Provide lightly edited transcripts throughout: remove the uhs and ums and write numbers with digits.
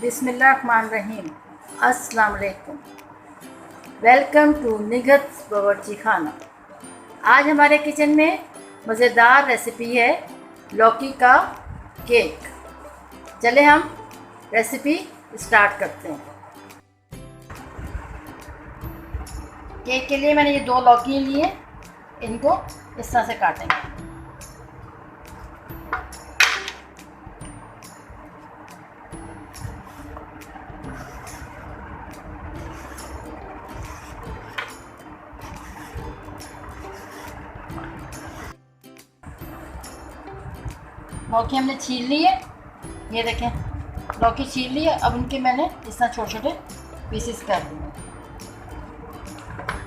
बिस्मिल्लाहिर्रहमानिर्रहीम। अस्सलाम वालेकुम। Welcome to नighat'sbaawarchikhana। आज हमारे किचन में मज़ेदार रेसिपी है लौकी का केक। चले हम रेसिपी स्टार्ट करते हैं। केक के लिए मैंने ये 2 लौकी लिए, इनको इस तरह से काटेंगे। लौकी हमने छील ली है, ये देखें लौकी छील ली है। अब उनके मैंने इस तरह छोटे छोटे पीसेस कर दिए।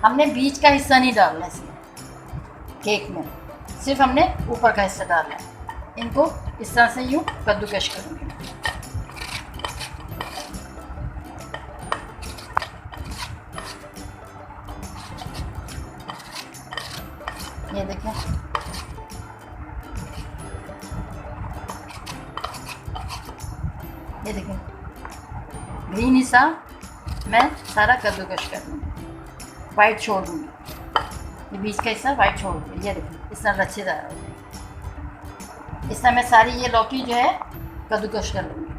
हमने बीच का हिस्सा नहीं डालना इसमें, केक में सिर्फ हमने ऊपर का हिस्सा डालना है। इनको इस तरह से यूँ कद्दूकश करूँगी। ये देखें, ये देखें ग्रीन हिस्सा मैं सारा कद्दूकश कर दूँगी, वाइट छोड़ दूँगी। ये बीच का हिस्सा वाइट छोड़ दूँगी। ये देखें इस तरह लच्छेदार हो जाएगी। इस तरह मैं सारी ये लौकी जो है कद्दूकश कर लूँगी।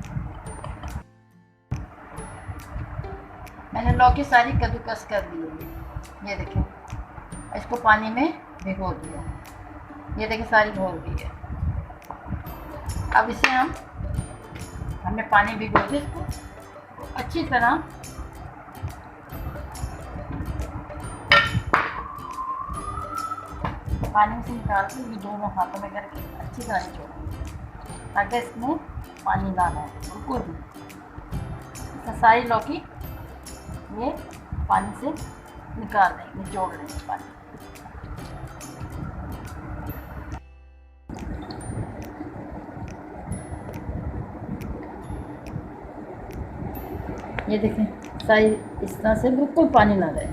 मैंने लौकी सारी कद्दूकश कर दी है। ये देखें, इसको पानी में भिगो दिया। ये देखें सारी घोल दी है। अब इसे हमने पानी भिगो दिया, इसको अच्छी तरह पानी से निकाल के ये दोनों हाथों में करके अच्छी तरह निचोड़ेंगे ताकि इसमें पानी ना आए बिल्कुल भी। तो सारी लौकी ये पानी से निकाल देंगे, निचोड़ लेंगे पानी। ये देखें सारी इस तरह से बिल्कुल पानी ना रहे।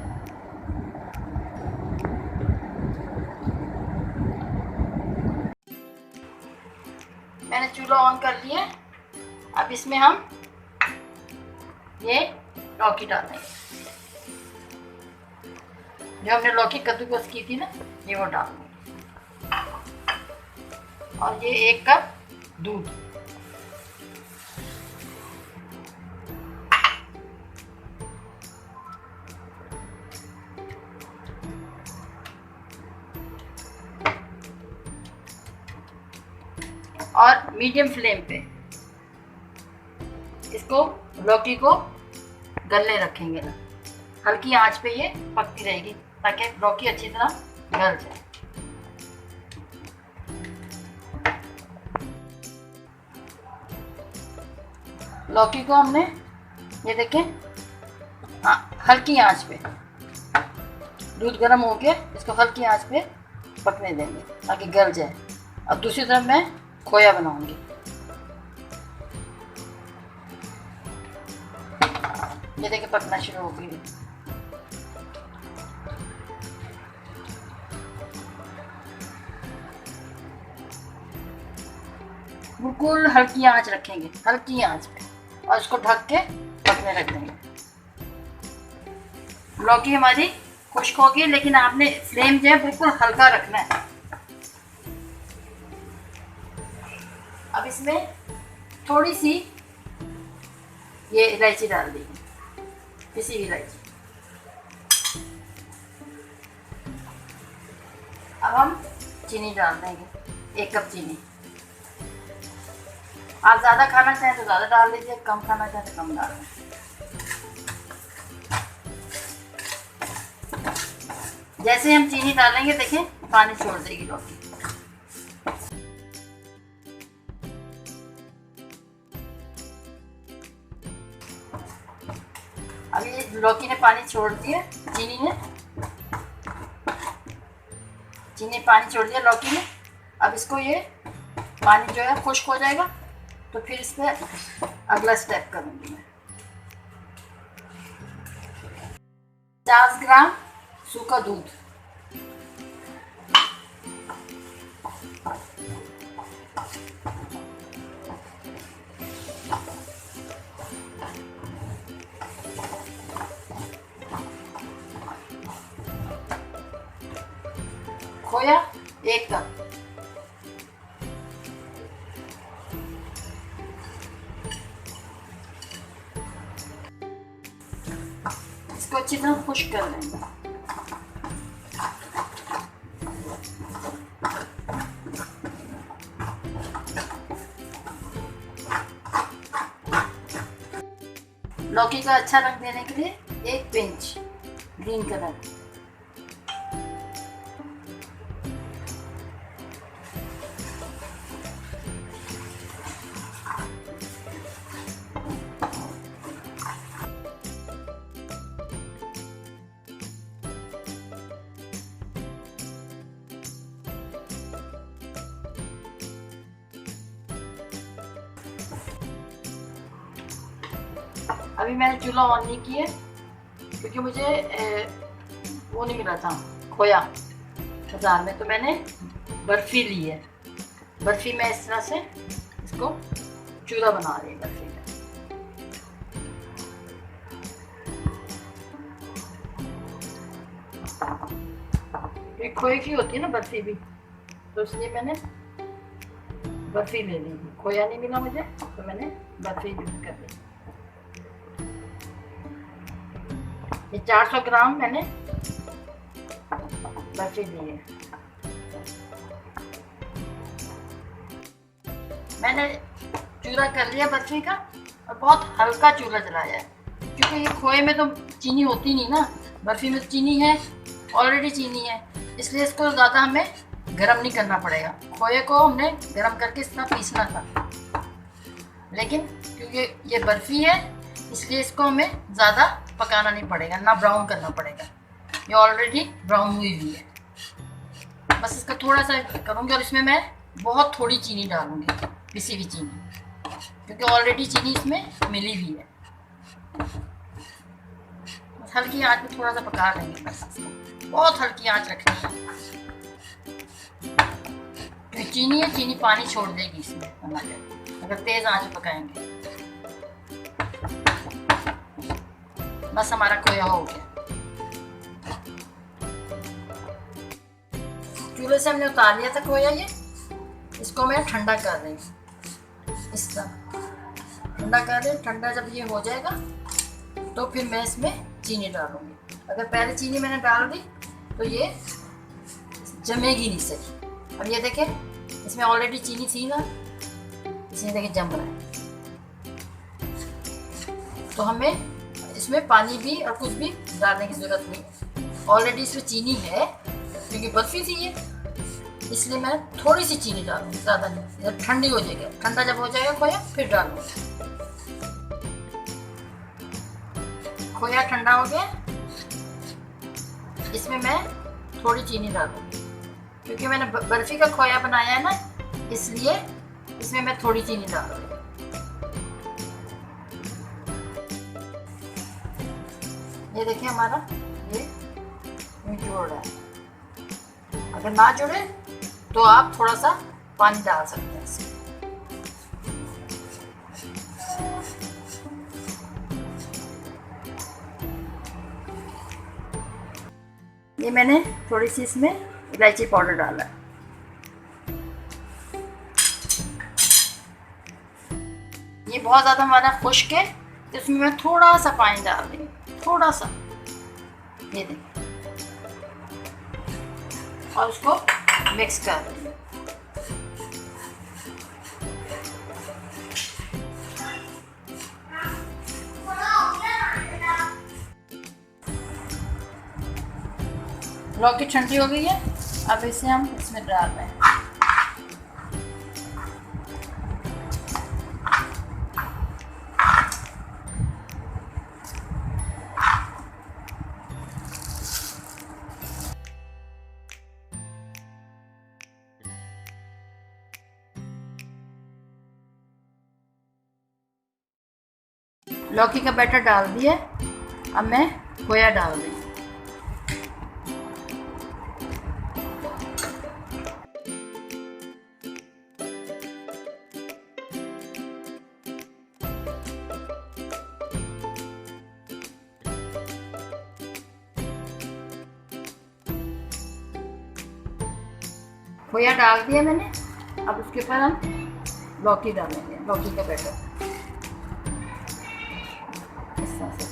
मैंने चूल्हा ऑन कर लिया। अब इसमें हम ये लौकी डालेंगे। जो हमने लौकी कद्दूकस की थी ना, ये वो डालेंगे। और ये 1 कप दूध, और मीडियम फ्लेम पे इसको लौकी को गलने रखेंगे ना। हल्की आंच पे ये पकती रहेगी ताकि लौकी अच्छी तरह गल जाए। लौकी को हमने ये देखें हल्की आंच पे, दूध गर्म हो गया, इसको हल्की आंच पे पकने देंगे ताकि गल जाए। अब दूसरी तरफ मैं खोया बनाऊंगी। ये देखिए पकना शुरू हो गई। बिल्कुल हल्की आंच रखेंगे, हल्की आंच पे, और इसको ढक के पकने रख देंगे। लौकी हमारी खुश्क होगी, लेकिन आपने फ्लेम जो है बिल्कुल हल्का रखना है। अब इसमें थोड़ी सी ये इलायची डाल देंगे, पिसी हुई इलायची। अब हम चीनी डाल देंगे, 1 कप चीनी। आप ज़्यादा खाना चाहें तो ज़्यादा डाल लीजिए, कम खाना चाहें तो कम डाल दें। जैसे हम चीनी डालेंगे देखें पानी छोड़ देगी लौकी। अब ये लौकी ने पानी छोड़ दिया, चीनी पानी छोड़ दिया लौकी ने। अब इसको ये पानी जो है खुश्क हो जाएगा तो फिर इस पर अगला स्टेप करूँगी मैं। 50 ग्राम सूखा दूध, खोया 1 कप, इसको अच्छी तरह खुश्क कर लेंगे। लौकी का अच्छा रंग देने के लिए 1 पिंच ग्रीन कलर। अभी मैंने चूल्हा ऑन नहीं किया क्योंकि मुझे वो नहीं मिला था खोया बाजार में, तो मैंने बर्फ़ी ली है। बर्फ़ी में इस तरह से इसको चूल्हा बना रही है बर्फ़ी में। ये खोए की होती है ना बर्फ़ी भी, तो इसलिए मैंने बर्फ़ी ले ली। खोया नहीं मिला मुझे तो मैंने बर्फ़ी यूज़ कर ली। ये 400 ग्राम मैंने बर्फ़ी ली है। मैंने चूल्हा कर लिया बर्फ़ी का और बहुत हल्का चूल्हा जलाया है क्योंकि ये खोए में तो चीनी होती नहीं ना, बर्फ़ी में चीनी है, ऑलरेडी चीनी है, इसलिए इसको ज़्यादा हमें गरम नहीं करना पड़ेगा। खोए को हमने गरम करके इस तरह पीसना था, लेकिन क्योंकि ये बर्फ़ी है इसलिए इसको हमें ज़्यादा पकाना नहीं पड़ेगा, ना ब्राउन करना पड़ेगा। ये ऑलरेडी ब्राउन हुई हुई है। बस इसका थोड़ा सा करूँगी और इसमें मैं बहुत थोड़ी चीनी डालूँगी, पिसी हुई चीनी, क्योंकि ऑलरेडी चीनी इसमें मिली हुई है। बस हल्की आंच में थोड़ा सा पका लेंगे, बस इसको बहुत हल्की आंच रखनी है। तो चीनी है, चीनी पानी छोड़ देगी इसमें अगर तेज़ आंच में पकाएंगे। बस हमारा खोया हो गया। चूल्हे से हमने उतार लिया था खोया, ये इसको मैं ठंडा कर रही हूँ। इस तरह ठंडा कर रही। ठंडा जब ये हो जाएगा तो फिर मैं इसमें चीनी डालूंगी। अगर पहले चीनी मैंने डाल दी तो ये जमेगी नहीं सही। अब ये देखें इसमें ऑलरेडी चीनी थी ना, इसमें देखिए जम रहा है। तो हमें इसमें पानी भी और कुछ भी डालने की ज़रूरत नहीं, ऑलरेडी इसमें चीनी है क्योंकि बर्फ़ी थी ये, इसलिए मैं थोड़ी सी चीनी डालूँगी, ज़्यादा नहीं। जब ठंडी हो जाएगी, ठंडा जब हो जाएगा खोया फिर डालूँगी। खोया ठंडा हो गया, इसमें मैं थोड़ी चीनी डालूँगी क्योंकि मैंने बर्फ़ी का खोया बनाया है ना, इसलिए इसमें मैं थोड़ी चीनी डाल रही हूँ। ये देखिए हमारा ये जुड़ रहा है। अगर ना जुड़े तो आप थोड़ा सा पानी डाल सकते हैं इसमें। ये मैंने थोड़ी सी इसमें इलायची पाउडर डाला है। ये बहुत ज़्यादा हमारा खुश्क है तो इसमें मैं थोड़ा सा पानी डाल रही हूँ, थोड़ा सा, ये देखिए, और उसको मिक्स कर रही हूँ। लौकी ठंडी हो गई है, अब इसे हम इसमें डाल रहे हैं। लौकी का बैटर डाल दिया, अब मैं खोया डाल रही हूँ। खोया डाल दिया मैंने। अब उसके ऊपर हम लौकी डालेंगे, लौकी का बैटर इस तरह से।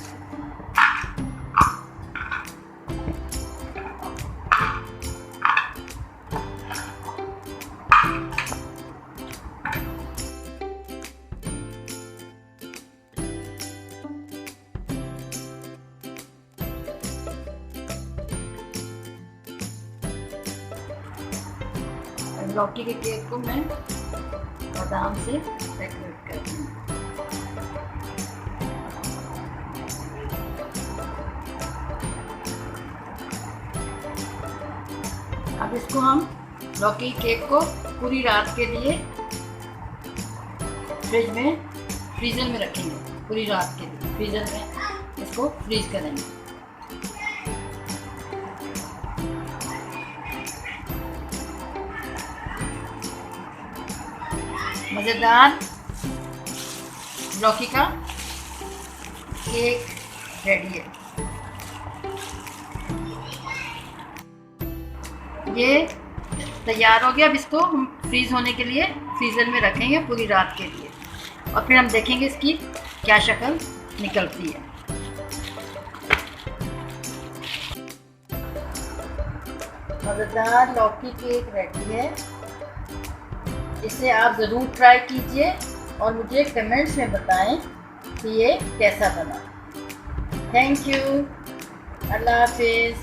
लौकी के केक को मैं बादाम से डेकोरेट करती हूँ। अब इसको हम लौकी केक को पूरी रात के लिए फ्रीजर में रखेंगे। पूरी रात के लिए फ्रीजर में इसको फ्रीज करेंगे। मज़ेदार लौकी का केक रेडी है। ये तैयार हो गया। अब इसको हम फ्रीज होने के लिए फ्रीज़र में रखेंगे पूरी रात के लिए, और फिर हम देखेंगे इसकी क्या शक्ल निकलती है। मज़ेदार लौकी केक रेडी है। इसे आप ज़रूर ट्राई कीजिए और मुझे कमेंट्स में बताएं कि ये कैसा बना। Thank you. अल्लाह हाफिज़।